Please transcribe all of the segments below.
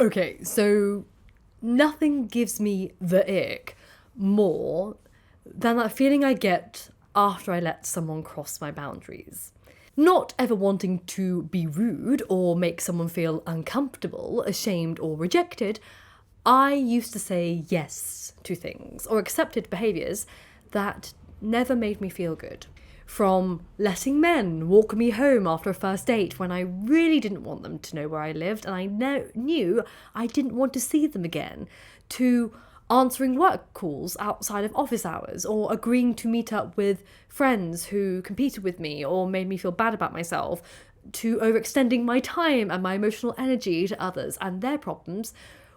Okay, so nothing gives me the ick more than that feeling I get after I let someone cross my boundaries. Not ever wanting to be rude or make someone feel uncomfortable, ashamed, or rejected, I used to say yes to things or accepted behaviours that never made me feel good. From letting men walk me home after a first date when I really didn't want them to know where I lived and I knew I didn't want to see them again, to answering work calls outside of office hours or agreeing to meet up with friends who competed with me or made me feel bad about myself, to overextending my time and my emotional energy to others and their problems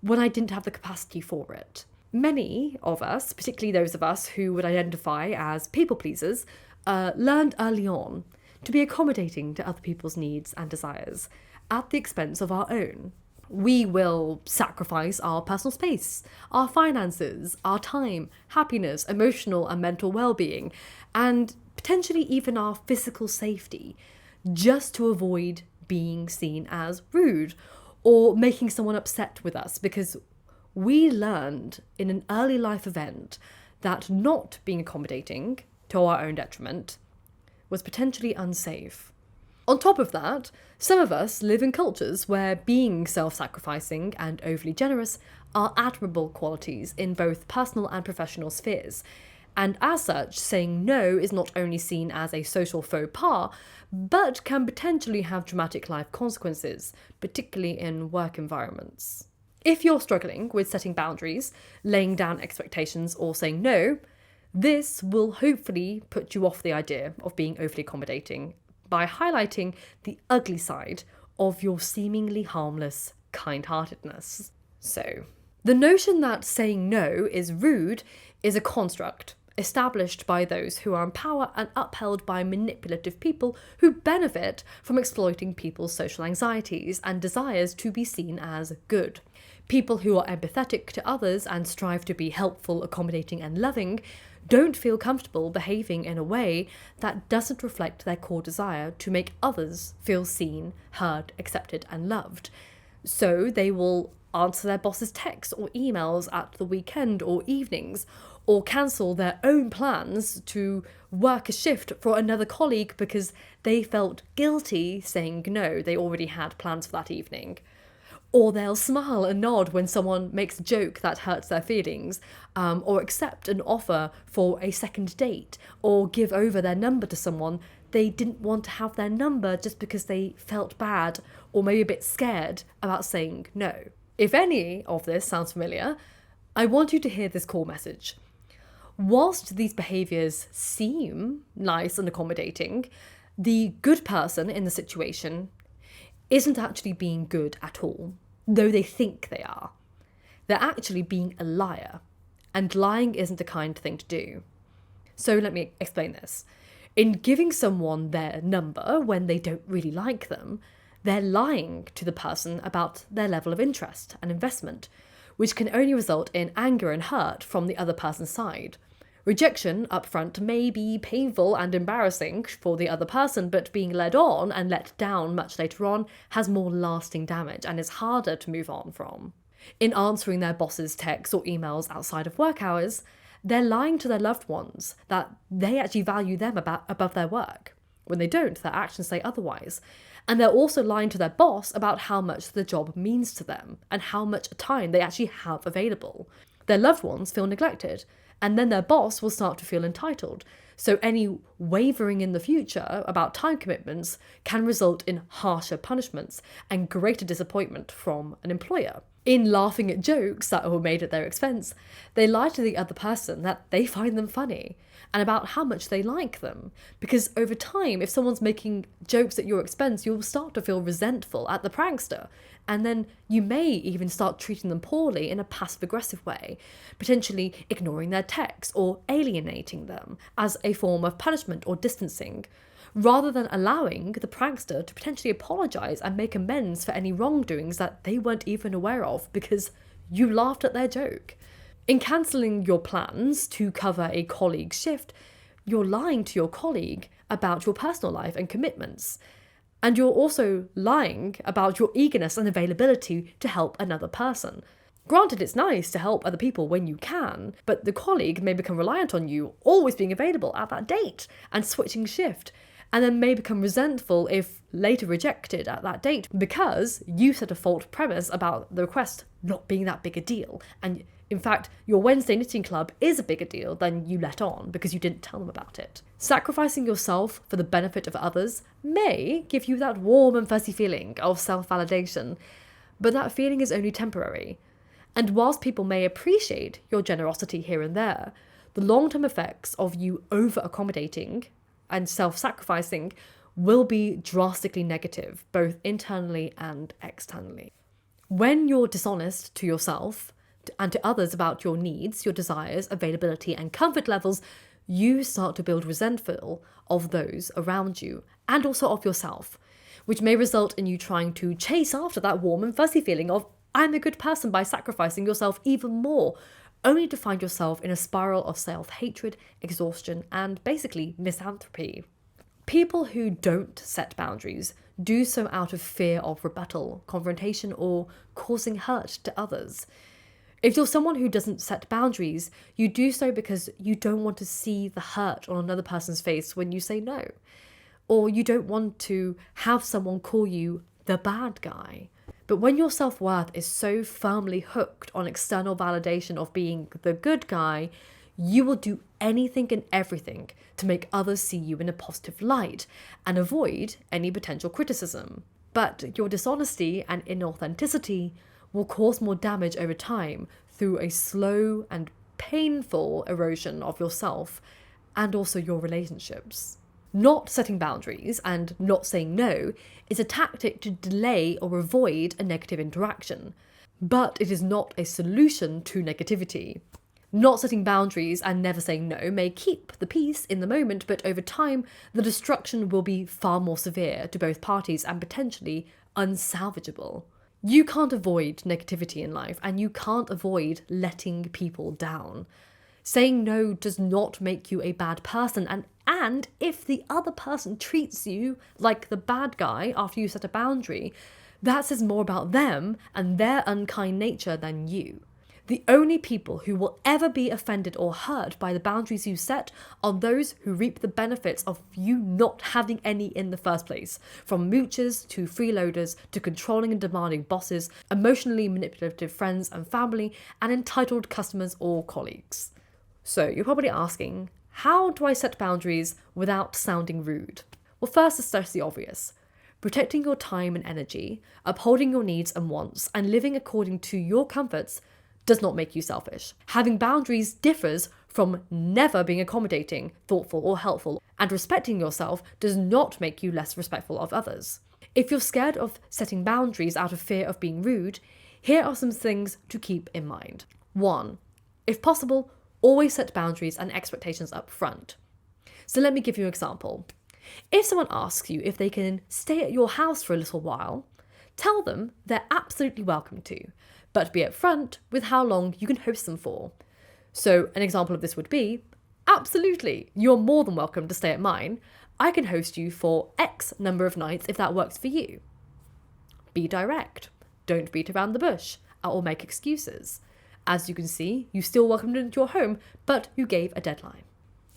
when I didn't have the capacity for it. Many of us, particularly those of us who would identify as people pleasers, learned early on to be accommodating to other people's needs and desires at the expense of our own. We will sacrifice our personal space, our finances, our time, happiness, emotional and mental well-being, and potentially even our physical safety, just to avoid being seen as rude or making someone upset with us, because we learned in an early life event that not being accommodating to our own detriment was potentially unsafe. On top of that, some of us live in cultures where being self-sacrificing and overly generous are admirable qualities in both personal and professional spheres. And as such, saying no is not only seen as a social faux pas, but can potentially have dramatic life consequences, particularly in work environments. If you're struggling with setting boundaries, laying down expectations, or saying no, this will hopefully put you off the idea of being overly accommodating by highlighting the ugly side of your seemingly harmless kind-heartedness. So, the notion that saying no is rude is a construct established by those who are in power and upheld by manipulative people who benefit from exploiting people's social anxieties and desires to be seen as good. People who are empathetic to others and strive to be helpful, accommodating and loving don't feel comfortable behaving in a way that doesn't reflect their core desire to make others feel seen, heard, accepted and loved. So they will answer their boss's texts or emails at the weekend or evenings, or cancel their own plans to work a shift for another colleague because they felt guilty saying no, they already had plans for that evening. Or they'll smile and nod when someone makes a joke that hurts their feelings, or accept an offer for a second date, or give over their number to someone they didn't want to have their number just because they felt bad or maybe a bit scared about saying no. If any of this sounds familiar, I want you to hear this core message. Whilst these behaviours seem nice and accommodating, the good person in the situation isn't actually being good at all, though they think they are. They're actually being a liar, and lying isn't a kind thing to do. So let me explain this. In giving someone their number when they don't really like them, they're lying to the person about their level of interest and investment, which can only result in anger and hurt from the other person's side. Rejection up front may be painful and embarrassing for the other person, but being led on and let down much later on has more lasting damage and is harder to move on from. In answering their boss's texts or emails outside of work hours, they're lying to their loved ones that they actually value them above their work. When they don't, their actions say otherwise. And they're also lying to their boss about how much the job means to them and how much time they actually have available. Their loved ones feel neglected, and then their boss will start to feel entitled. So any wavering in the future about time commitments can result in harsher punishments and greater disappointment from an employer. In laughing at jokes that were made at their expense, they lie to the other person that they find them funny and about how much they like them. Because over time, if someone's making jokes at your expense, you'll start to feel resentful at the prankster. And then you may even start treating them poorly in a passive-aggressive way, potentially ignoring their texts or alienating them as a form of punishment or distancing, rather than allowing the prankster to potentially apologise and make amends for any wrongdoings that they weren't even aware of because you laughed at their joke. In cancelling your plans to cover a colleague's shift, you're lying to your colleague about your personal life and commitments. And you're also lying about your eagerness and availability to help another person. Granted, it's nice to help other people when you can, but the colleague may become reliant on you always being available at that date and switching shift, and then may become resentful if later rejected at that date because you set a false premise about the request not being that big a deal. And in fact, your Wednesday knitting club is a bigger deal than you let on because you didn't tell them about it. Sacrificing yourself for the benefit of others may give you that warm and fuzzy feeling of self-validation, but that feeling is only temporary. And whilst people may appreciate your generosity here and there, the long-term effects of you over-accommodating and self-sacrificing will be drastically negative, both internally and externally. When you're dishonest to yourself and to others about your needs, your desires, availability, and comfort levels, you start to build resentful of those around you and also of yourself, which may result in you trying to chase after that warm and fuzzy feeling of I'm a good person by sacrificing yourself even more, only to find yourself in a spiral of self-hatred, exhaustion, and basically misanthropy. People who don't set boundaries do so out of fear of rebuttal, confrontation, or causing hurt to others. If you're someone who doesn't set boundaries, you do so because you don't want to see the hurt on another person's face when you say no. Or you don't want to have someone call you the bad guy. But when your self-worth is so firmly hooked on external validation of being the good guy, you will do anything and everything to make others see you in a positive light and avoid any potential criticism. But your dishonesty and inauthenticity will cause more damage over time through a slow and painful erosion of yourself and also your relationships. Not setting boundaries and not saying no is a tactic to delay or avoid a negative interaction, but it is not a solution to negativity. Not setting boundaries and never saying no may keep the peace in the moment, but over time, the destruction will be far more severe to both parties and potentially unsalvageable. You can't avoid negativity in life, and you can't avoid letting people down. Saying no does not make you a bad person, and if the other person treats you like the bad guy after you set a boundary, that says more about them and their unkind nature than you. The only people who will ever be offended or hurt by the boundaries you set are those who reap the benefits of you not having any in the first place, from moochers to freeloaders to controlling and demanding bosses, emotionally manipulative friends and family, and entitled customers or colleagues. So you're probably asking, how do I set boundaries without sounding rude? Well, first, assess the obvious. Protecting your time and energy, upholding your needs and wants, and living according to your comforts does not make you selfish. Having boundaries differs from never being accommodating, thoughtful, or helpful, and respecting yourself does not make you less respectful of others. If you're scared of setting boundaries out of fear of being rude, here are some things to keep in mind. 1. If possible, always set boundaries and expectations up front. So let me give you an example. If someone asks you if they can stay at your house for a little while, tell them they're absolutely welcome to, but be upfront with how long you can host them for. So an example of this would be, absolutely, you're more than welcome to stay at mine. I can host you for X number of nights if that works for you. Be direct. Don't beat around the bush or make excuses. As you can see, you still welcomed into your home, but you gave a deadline.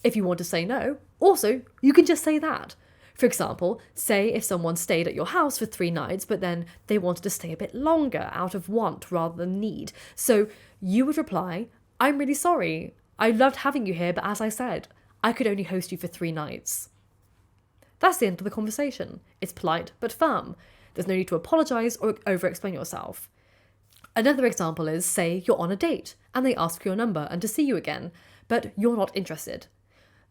If you want to say no, also, you can just say that. For example, say if someone stayed at your house for 3 nights, but then they wanted to stay a bit longer out of want rather than need. So you would reply, I'm really sorry. I loved having you here, but as I said, I could only host you for 3 nights. That's the end of the conversation. It's polite but firm. There's no need to apologise or over-explain yourself. Another example is, say you're on a date and they ask for your number and to see you again, but you're not interested.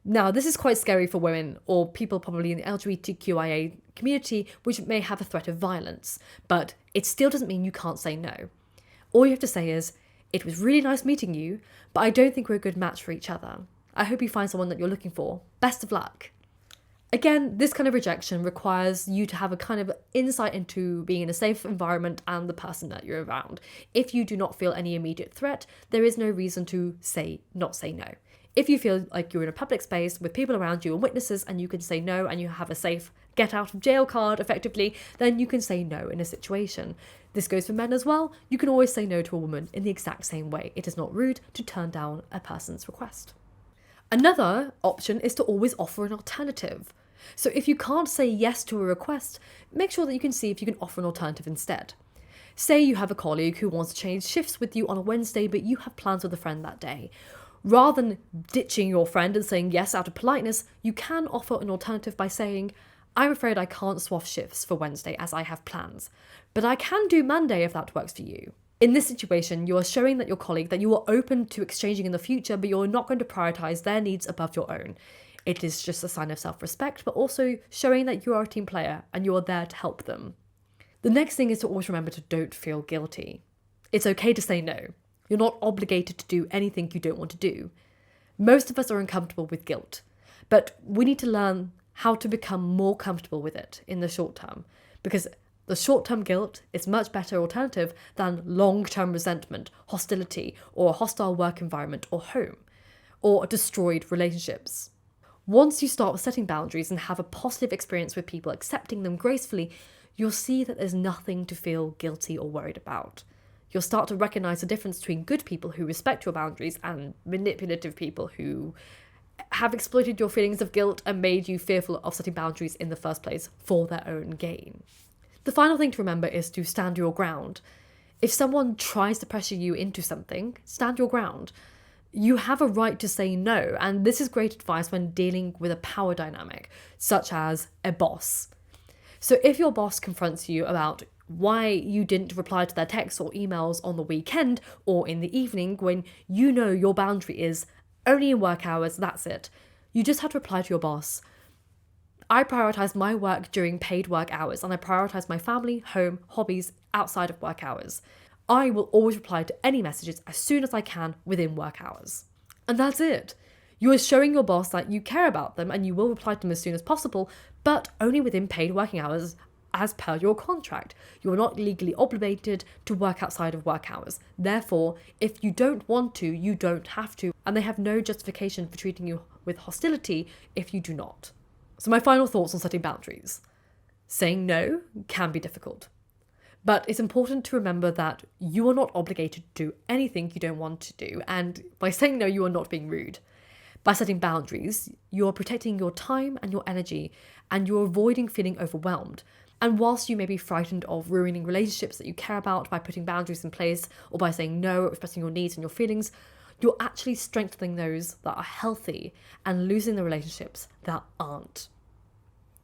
Now, this is quite scary for women or people probably in the LGBTQIA community which may have a threat of violence, but it still doesn't mean you can't say no. All you have to say is, it was really nice meeting you, but I don't think we're a good match for each other. I hope you find someone that you're looking for. Best of luck. Again, this kind of rejection requires you to have a kind of insight into being in a safe environment and the person that you're around. If you do not feel any immediate threat, there is no reason to not say no. If you feel like you're in a public space with people around you and witnesses and you can say no and you have a safe get out of jail card effectively, then you can say no in a situation. This goes for men as well. You can always say no to a woman in the exact same way. It is not rude to turn down a person's request. Another option is to always offer an alternative. So if you can't say yes to a request, make sure that you can see if you can offer an alternative instead. Say you have a colleague who wants to change shifts with you on a Wednesday, but you have plans with a friend that day. Rather than ditching your friend and saying yes out of politeness, you can offer an alternative by saying, I'm afraid I can't swap shifts for Wednesday as I have plans, but I can do Monday if that works for you. In this situation, you are showing that your colleague that you are open to exchanging in the future, but you're not going to prioritise their needs above your own. It is just a sign of self-respect, but also showing that you are a team player and you are there to help them. The next thing is to always remember to don't feel guilty. It's okay to say no. You're not obligated to do anything you don't want to do. Most of us are uncomfortable with guilt, but we need to learn how to become more comfortable with it in the short term, because the short-term guilt is much better alternative than long-term resentment, hostility, or a hostile work environment or home, or destroyed relationships. Once you start setting boundaries and have a positive experience with people, accepting them gracefully, you'll see that there's nothing to feel guilty or worried about. You'll start to recognise the difference between good people who respect your boundaries and manipulative people who have exploited your feelings of guilt and made you fearful of setting boundaries in the first place for their own gain. The final thing to remember is to stand your ground. If someone tries to pressure you into something, stand your ground. You have a right to say no, and this is great advice when dealing with a power dynamic, such as a boss. So if your boss confronts you about why you didn't reply to their texts or emails on the weekend or in the evening when you know your boundary is only in work hours, that's it. You just have to reply to your boss. I prioritise my work during paid work hours and I prioritise my family, home, hobbies outside of work hours. I will always reply to any messages as soon as I can within work hours. And that's it. You are showing your boss that you care about them and you will reply to them as soon as possible, but only within paid working hours as per your contract. You are not legally obligated to work outside of work hours. Therefore, if you don't want to, you don't have to, and they have no justification for treating you with hostility if you do not. So my final thoughts on setting boundaries. Saying no can be difficult, but it's important to remember that you are not obligated to do anything you don't want to do, and by saying no, you are not being rude. By setting boundaries, you are protecting your time and your energy, and you're avoiding feeling overwhelmed. And whilst you may be frightened of ruining relationships that you care about by putting boundaries in place or by saying no or expressing your needs and your feelings, you're actually strengthening those that are healthy and losing the relationships that aren't.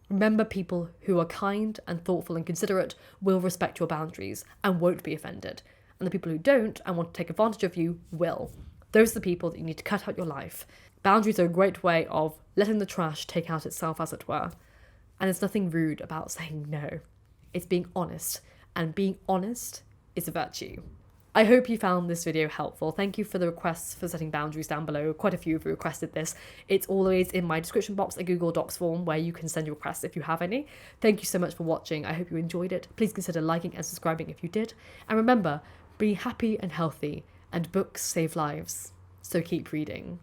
Remember, people who are kind and thoughtful and considerate will respect your boundaries and won't be offended. And the people who don't and want to take advantage of you will. Those are the people that you need to cut out your life. Boundaries are a great way of letting the trash take out itself, as it were. And there's nothing rude about saying no. It's being honest. And being honest is a virtue. I hope you found this video helpful. Thank you for the requests for setting boundaries down below. Quite a few of you requested this. It's always in my description box, a Google Docs form where you can send your requests if you have any. Thank you so much for watching. I hope you enjoyed it. Please consider liking and subscribing if you did. And remember, be happy and healthy, and books save lives. So keep reading.